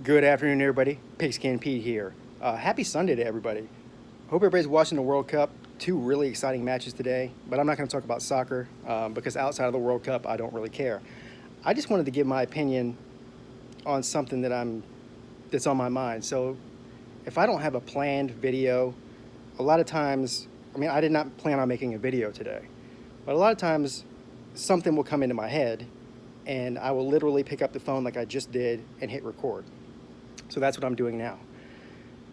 Good afternoon, everybody. Pigskin Pete here. Happy Sunday to everybody. Hope everybody's watching the World Cup. Two really exciting matches today, but I'm not going to talk about soccer because outside of the World Cup, I don't really care. I just wanted to give my opinion on something that's on my mind. So, if I don't have a planned video, a lot of times, I did not plan on making a video today, but a lot of times, something will come into my head, and I will literally pick up the phone like I just did and hit record. So that's what I'm doing now.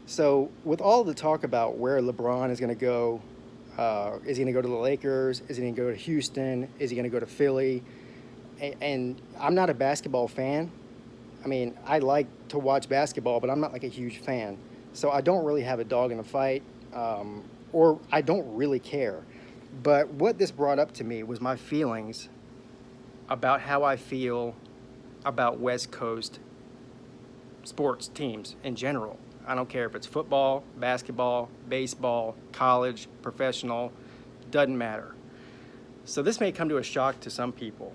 So with all the talk about where LeBron is going to go, is he going to go to the Lakers? Is he going to go to Houston? Is he going to go to Philly? And I'm not a basketball fan. I like to watch basketball, but I'm not like a huge fan. So I don't really have a dog in the fight, or I don't really care. But what this brought up to me was my feelings about how I feel about West Coast sports teams in general. I don't care if it's football, basketball, baseball, college, professional, doesn't matter. So this may come to a shock to some people.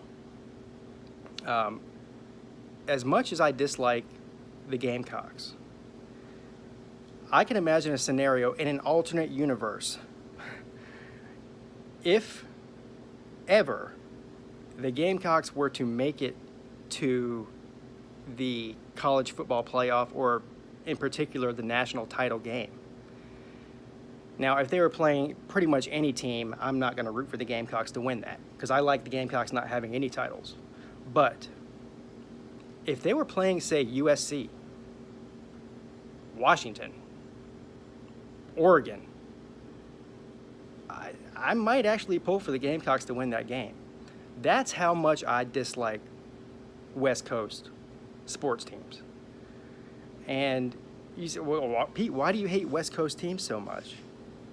As much as I dislike the Gamecocks, I can imagine a scenario in an alternate universe. If ever the Gamecocks were to make it to the college football playoff, or in particular the national title game. Now, if they were playing pretty much any team, I'm not going to root for the Gamecocks to win that because I like the Gamecocks not having any titles. But if they were playing, say, USC, Washington, Oregon, I might actually pull for the Gamecocks to win that game. That's how much I dislike West Coast sports teams. And you say, well, Pete, why do you hate West Coast teams so much?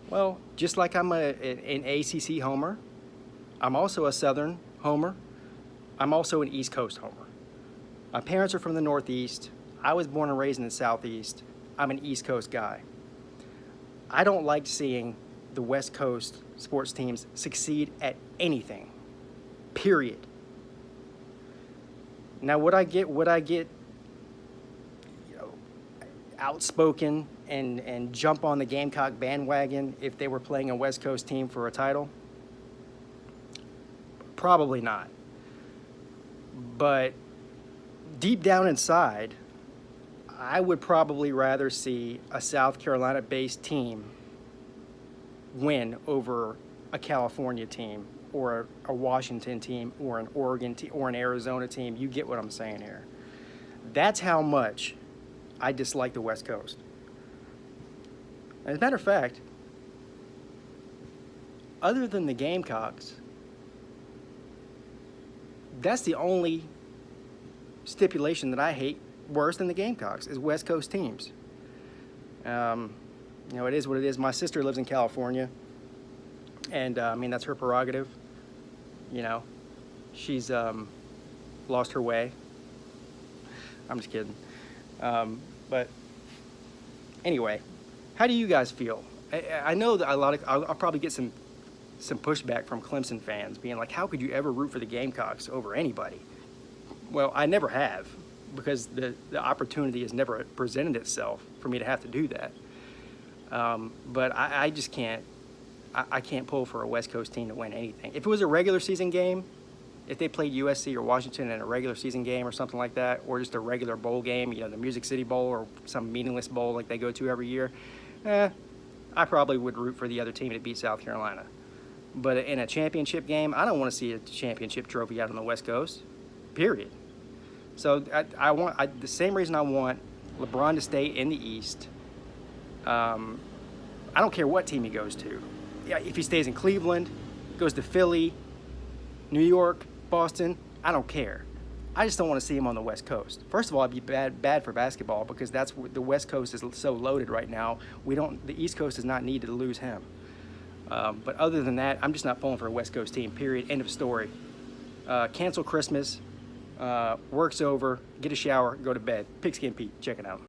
Well, just like I'm an ACC homer, I'm also a Southern homer. I'm also an East Coast homer. My parents are from the Northeast. I was born and raised in the Southeast. I'm an East Coast guy. I don't like seeing the West Coast sports teams succeed at anything, period. Now, would I get outspoken and jump on the Gamecock bandwagon if they were playing a West Coast team for a title? Probably not. But deep down inside, I would probably rather see a South Carolina-based team win over a California team, or a Washington team, or an Oregon team, or an Arizona team. You get what I'm saying here. That's how much I dislike the West Coast. As a matter of fact, other than the Gamecocks, that's the only stipulation that I hate worse than the Gamecocks is West Coast teams. It is what it is. My sister lives in California, and that's her prerogative. She's lost her way. I'm just kidding. But anyway, how do you guys feel? I know that I'll probably get some pushback from Clemson fans being like, how could you ever root for the Gamecocks over anybody? Well, I never have, because the opportunity has never presented itself for me to have to do that. But I just can't. I can't pull for a West Coast team to win anything. If it was a regular season game, if they played USC or Washington in a regular season game or something like that, or just a regular bowl game, the Music City Bowl or some meaningless bowl like they go to every year, I probably would root for the other team to beat South Carolina. But in a championship game, I don't want to see a championship trophy out on the West Coast, period. So I want the same reason I want LeBron to stay in the East. I don't care what team he goes to. Yeah, if he stays in Cleveland, goes to Philly, New York, Boston, I don't care. I just don't want to see him on the West Coast. First of all, it'd be bad for basketball because the West Coast is so loaded right now. The East Coast does not need to lose him. But other than that, I'm just not pulling for a West Coast team, period, end of story. Cancel Christmas, work's over, get a shower, go to bed. Pigskin Pete, check it out.